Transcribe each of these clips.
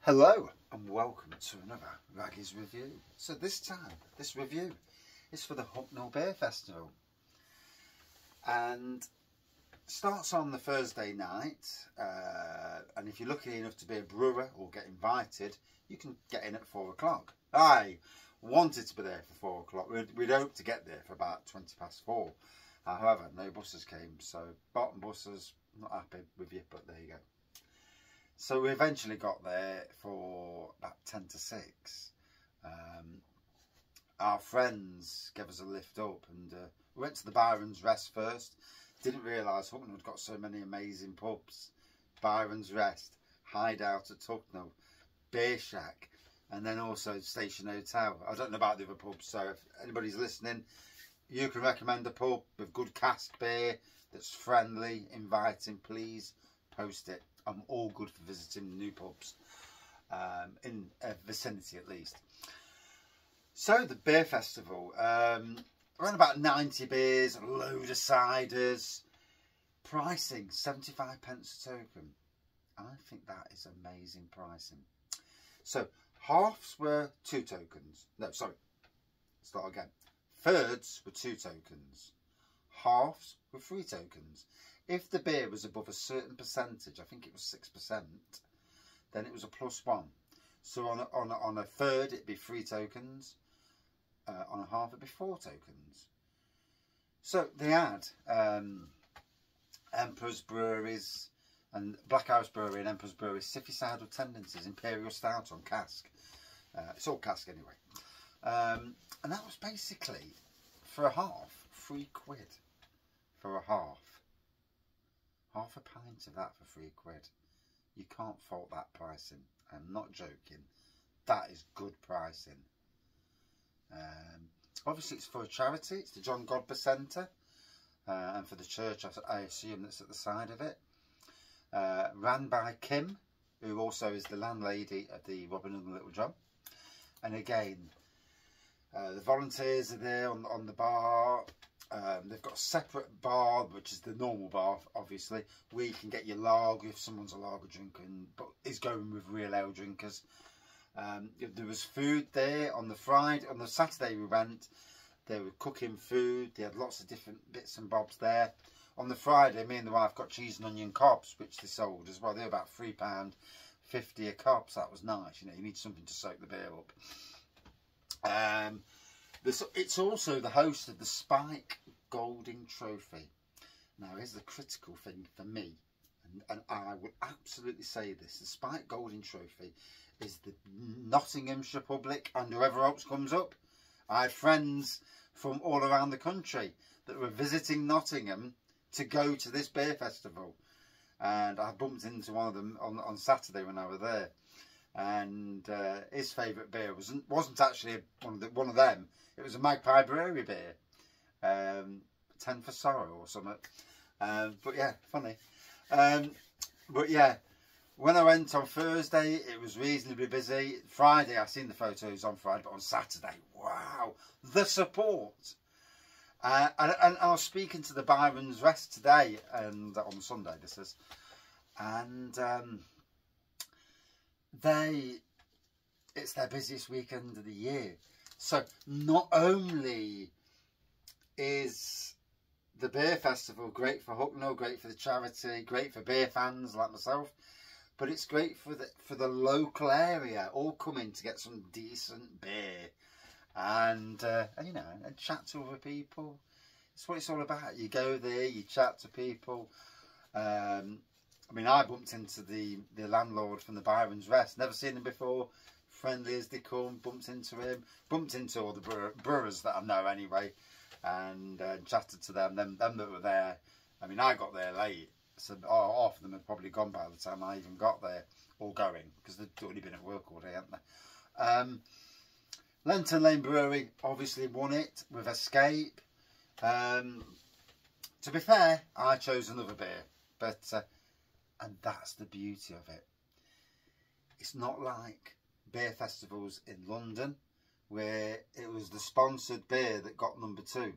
Hello and welcome to another Raggy's review. So this time, this review is for the Hucknall Beer Festival and starts on the Thursday night, and if you're lucky enough to be a brewer or get invited, you can get in at 4 o'clock. I wanted to be there for 4 o'clock. We'd hoped to get there for about 20 past 4. However, no buses came, so bottom buses, not happy with you, but there you go. So we eventually got there for about 10 to 6. Our friends gave us a lift up and we went to the Byrons Rest first. Didn't realise Hucknall had got so many amazing pubs. Byrons Rest, Hideout at Hucknall, Beer Shack, and then also Station Hotel. I don't know about the other pubs, so if anybody's listening, you can recommend a pub with good cask beer that's friendly, inviting, please post it. I'm all good for visiting new pubs, in a vicinity at least. So the beer festival, around about 90 beers, a load of ciders, pricing 75 pence a token. I think that is amazing pricing. So halves were 2 tokens. No, sorry, start again. Thirds were 2 tokens. Halves were 3 tokens. If the beer was above a certain percentage, I think it was 6%, then it was a +1. So on a third, it'd be 3 tokens. On a half, it'd be 4 tokens. So they had Emperor's Breweries and Black House Brewery and Emperor's Brewery Sippy-Sidle Tendencies Imperial Stout on cask. It's all cask anyway. And that was basically, for a half, £3 for a half. Half a pint of that for £3. You can't fault that pricing. I'm not joking. That is good pricing. Obviously, it's for a charity. It's the John Godber Centre, and for the church, I assume that's at the side of it. Ran by Kim, who also is the landlady of the Robin Hood and Little John. And again, the volunteers are there on the bar. They've got a separate bar, which is the normal bar, obviously, where you can get your lager if someone's a lager drinker, but is going with real ale drinkers. There was food there on the Saturday we went. They were cooking food. They had lots of different bits and bobs there. On the Friday, me and the wife got cheese and onion cobs, which they sold as well. They were about £3.50 a cob, so that was nice. You know, you need something to soak the beer up. It's also the host of the Spike Golding Trophy. Now, here's the critical thing for me, and I would absolutely say this. The Spike Golding Trophy is the Nottinghamshire public, and whoever else comes up. I had friends from all around the country that were visiting Nottingham to go to this beer festival. And I bumped into one of them on Saturday when I was there. And his favourite beer wasn't actually one of them. It was a Magpie Brewery beer, 10 for Sorrow or something. But yeah, funny. But yeah, when I went on Thursday, it was reasonably busy. Friday, I seen the photos on Friday, but on Saturday, wow, the support. And I was speaking to the Byrons Rest today, and on Sunday this is, and it's their busiest weekend of the year. So not only is the beer festival great for Hucknall, great for the charity, great for beer fans like myself, but it's great for the local area, all coming to get some decent beer and you know, and chat to other people. It's what it's all about. You go there, you chat to people. I mean, I bumped into the landlord from the Byrons Rest. Never seen him before. Friendly as they come. Bumped into him. Bumped into all the brewers that I know anyway. And chatted to them. Them that were there. I mean, I got there late. So half of them had probably gone by the time I even got there. Or going. Because they'd already been at work all day, hadn't they? Lenton Lane Brewery obviously won it with Escape. To be fair, I chose another beer. But... and that's the beauty of it. It's not like beer festivals in London where it was the sponsored beer that got number 2.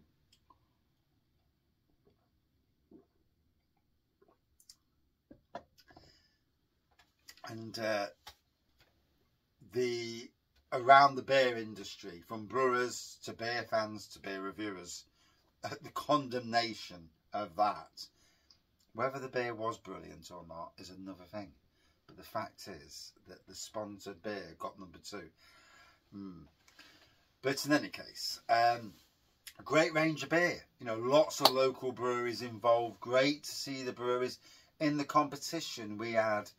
And around the beer industry, from brewers to beer fans to beer reviewers, the condemnation of that. Whether the beer was brilliant or not is another thing, but the fact is that the sponsored beer got number 2. But in any case, a great range of beer, you know, lots of local breweries involved. Great to see the breweries in the competition. We had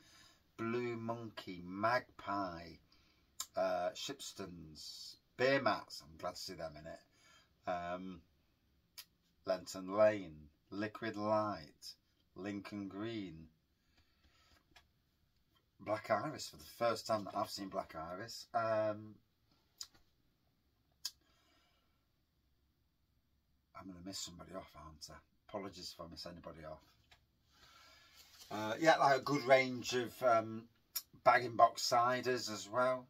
Blue Monkey, Magpie, Shipston's, Beer Mats, I'm glad to see them in it, Lenton Lane, Liquid Light, Lincoln Green, Black Iris, for the first time that I've seen Black Iris. I'm going to miss somebody off, aren't I? Apologies if I miss anybody off. Yeah, like a good range of bag-in-box ciders as well.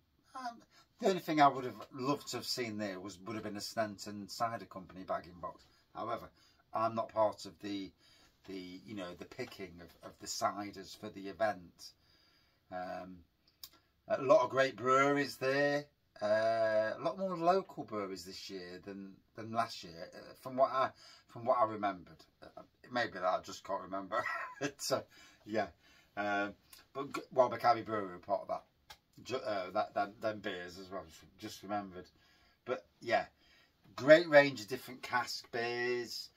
The only thing I would have loved to have seen there would have been a Snenton Cider Company bag-in-box. However, I'm not part of the you know, the picking of the ciders for the event. A lot of great breweries there. A lot more local breweries this year than last year, from what I remembered. Maybe that I just can't remember. Yeah, but Welbeck Abbey Brewery were part of that. Them beers as well. Just remembered. But yeah, great range of different cask beers.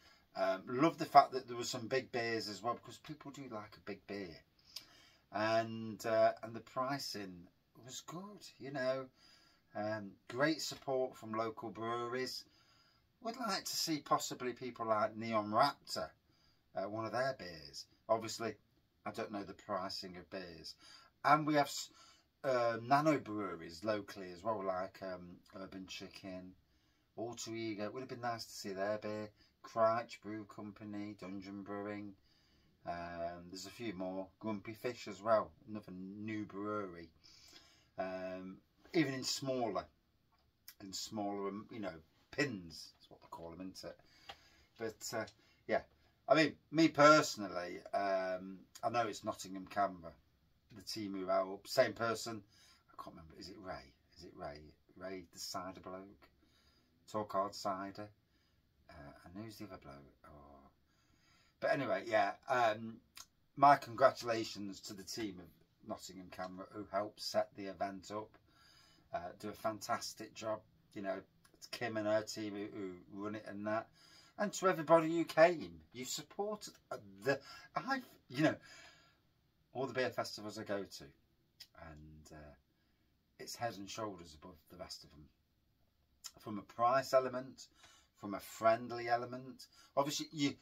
Love the fact that there were some big beers as well, because people do like a big beer, and the pricing was good. You know. Great support from local breweries. Would like to see possibly people like Neon Raptor, one of their beers. Obviously, I don't know the pricing of beers. And we have nano breweries locally as well, like Urban Chicken, Alter Ego. It would have been nice to see their beer. Crouch Brew Company, Dungeon Brewing. There's a few more. Grumpy Fish as well, another new brewery. Even in smaller, you know, pins, that's what they call them, isn't it? But yeah, I mean, me personally, I know it's Nottingham Canberra, the team who help, same person, I can't remember, is it Ray? Is it Ray? Ray, the cider bloke, Talk Hard Cider, and who's the other bloke? Oh. But anyway, yeah, my congratulations to the team of Nottingham Canberra who helped set the event up. Do a fantastic job, you know. It's Kim and her team who run it and that, and to everybody who came, you supported you know, all the beer festivals I go to, and it's head and shoulders above the rest of them, from a price element, from a friendly element. Obviously, you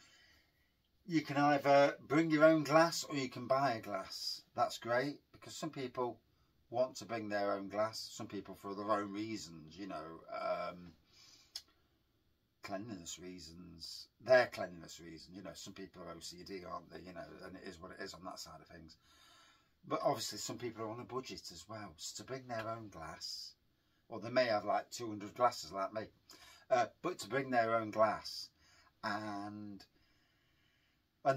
can either bring your own glass or you can buy a glass. That's great, because some people want to bring their own glass, some people for their own reasons, you know, cleanliness reasons, their cleanliness reason, you know. Some people are OCD, aren't they, you know, and it is what it is on that side of things. But obviously some people are on a budget as well, so to bring their own glass, or they may have like 200 glasses like me, but to bring their own glass, and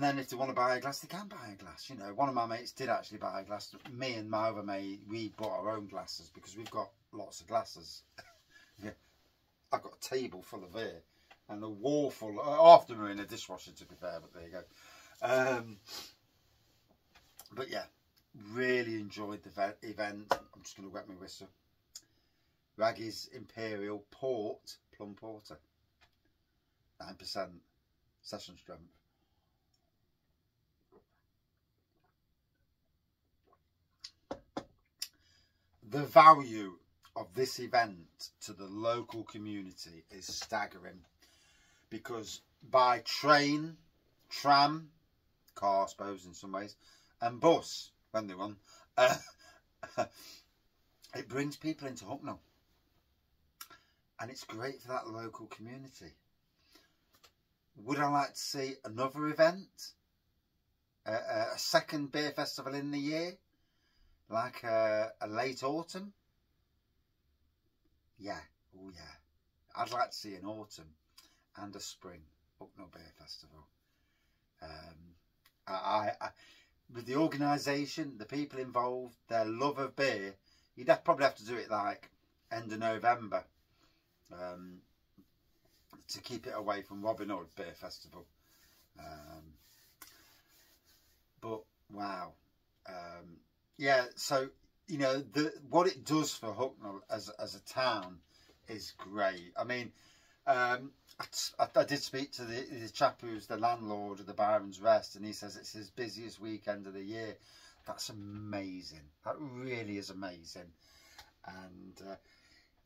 then if they want to buy a glass, they can buy a glass. You know, one of my mates did actually buy a glass. Me and my other mate, we bought our own glasses because we've got lots of glasses. Yeah, I've got a table full of beer and a wall full. Half them are in a dishwasher, to be fair, but there you go. But yeah, really enjoyed the event. I'm just going to wet my whistle. Raggy's Imperial Port, Plum Porter, 9% session strength. The value of this event to the local community is staggering, because by train, tram, car I suppose in some ways, and bus when they run, it brings people into Hucknall, and it's great for that local community. Would I like to see another event, a second beer festival in the year? Like a late autumn? Yeah, oh yeah. I'd like to see an autumn and a spring Hucknall Beer Festival. With the organisation, the people involved, their love of beer, You'd probably have to do it like end of November to keep it away from Robin Hood Beer Festival. But wow, yeah. So you know what it does for Hucknall as a town is great. I mean, I did speak to the chap who's the landlord of the Byrons Rest, and he says it's his busiest weekend of the year. That's amazing. That really is amazing. And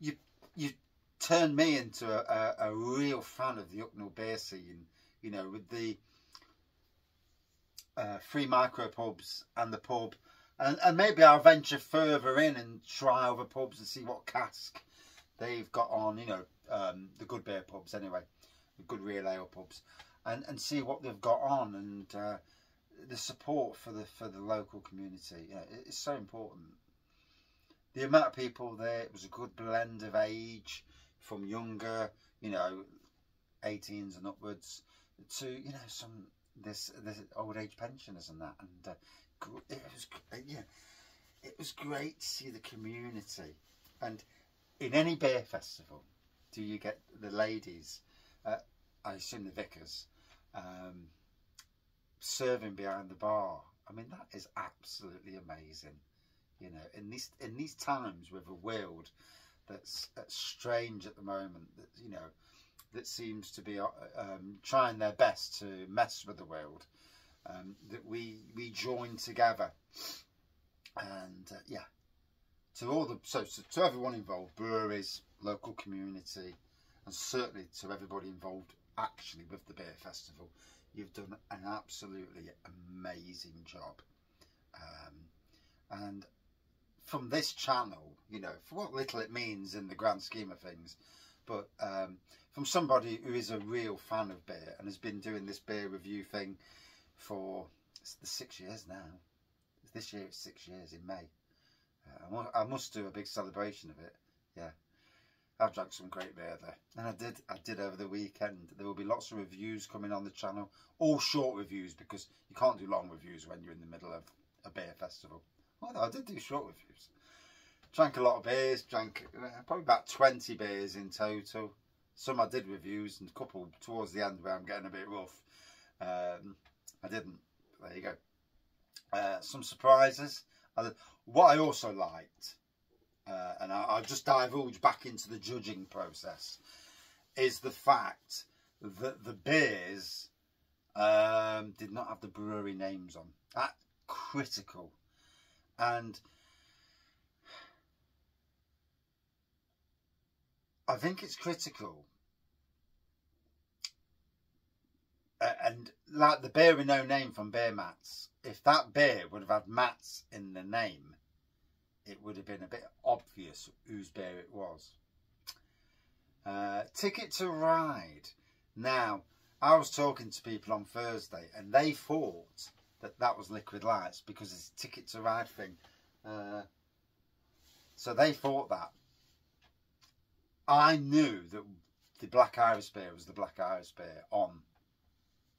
you turned me into a real fan of the Hucknall beer scene. You know, with the free micro pubs and the pub, and maybe I'll venture further in and try other pubs and see what cask they've got on. You know, the good beer pubs anyway, the good real ale pubs, and see what they've got on, and the support for the local community. Yeah, it's so important. The amount of people there, it was a good blend of age, from younger, you know, 18s and upwards, to, you know, some this old age pensioners and that. And it was great to see the community. And in any beer festival, do you get the ladies, I assume the vicars, serving behind the bar? I mean, that is absolutely amazing. You know, in these times with a world that's strange at the moment, that, you know, that seems to be trying their best to mess with the world, that we join together, and yeah, to everyone involved, breweries, local community, and certainly to everybody involved actually with the beer festival, you've done an absolutely amazing job. And from this channel, you know, for what little it means in the grand scheme of things, but from somebody who is a real fan of beer and has been doing this beer review thing for the 6 years now. This year it's 6 years in May. I must do a big celebration of it. Yeah, I've drank some great beer there, and I did over the weekend. There will be lots of reviews coming on the channel, all short reviews, because you can't do long reviews when you're in the middle of a beer festival. Although I did do short reviews. Drank a lot of beers, drank probably about 20 beers in total. Some I did reviews, and a couple towards the end where I'm getting a bit rough. I didn't. There you go. Some surprises. What I also liked, and I'll just divulge back into the judging process, is the fact that the beers did not have the brewery names on. That's critical. And I think it's critical. And like the beer with no name from Beer Mats, if that beer would have had Mats in the name, it would have been a bit obvious whose beer it was. Ticket to Ride. Now, I was talking to people on Thursday, and they thought that was Liquid Lights because it's a Ticket to Ride thing. So they thought that. I knew that the Black Iris beer was the Black Iris beer on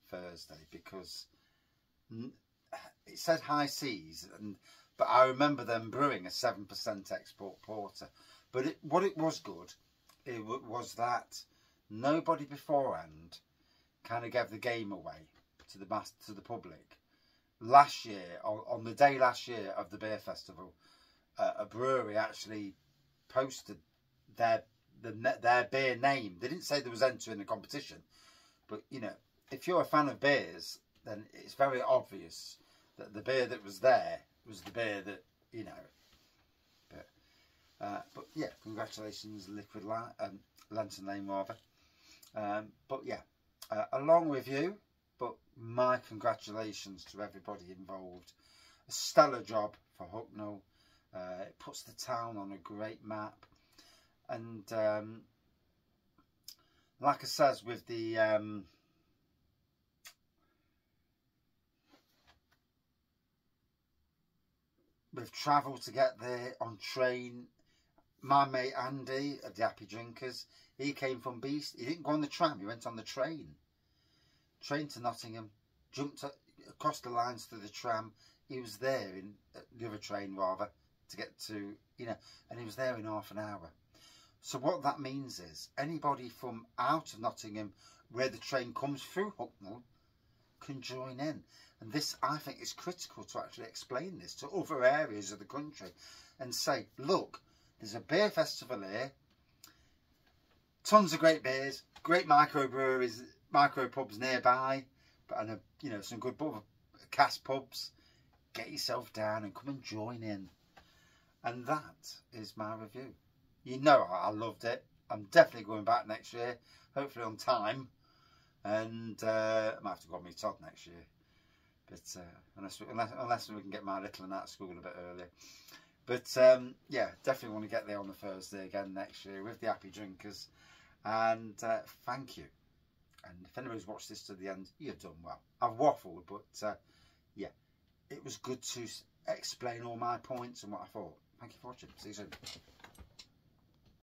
Thursday because it said High Seas, but I remember them brewing a 7% export porter. But what it was good, it was that nobody beforehand kind of gave the game away to the public. Last year, on the day last year of the beer festival, a brewery actually posted their beer name. They didn't say they was entering the competition, but you know, if you're a fan of beers, then it's very obvious that the beer that was there was the beer that, you know. But yeah, congratulations, Liquid Light, Lantern Lane rather. But yeah, a long review, but my congratulations to everybody involved. A stellar job for Hucknall. It puts the town on a great map. And like I says, with the we've travelled to get there on train. My mate Andy of the Happy Drinkers, he came from Beast. He didn't go on the tram, he went on the train. Train to Nottingham, jumped across the lines to the tram. He was there in the other train rather to get to, you know, and he was there in half an hour. So what that means is anybody from out of Nottingham where the train comes through Hucknall can join in. And this, I think, is critical to actually explain this to other areas of the country and say, look, there's a beer festival here, tons of great beers, great microbreweries, micropubs nearby, and you know, some good cast pubs. Get yourself down and come and join in. And that is my review. You know I loved it. I'm definitely going back next year, hopefully on time. And I might have to go on my Todd next year. But unless we can get my little one out of school a bit earlier. But yeah, definitely want to get there on the Thursday again next year with the Happy Drinkers. And thank you. And if anybody's watched this to the end, you've done well. I've waffled, but yeah, it was good to explain all my points and what I thought. Thank you for watching. See you soon.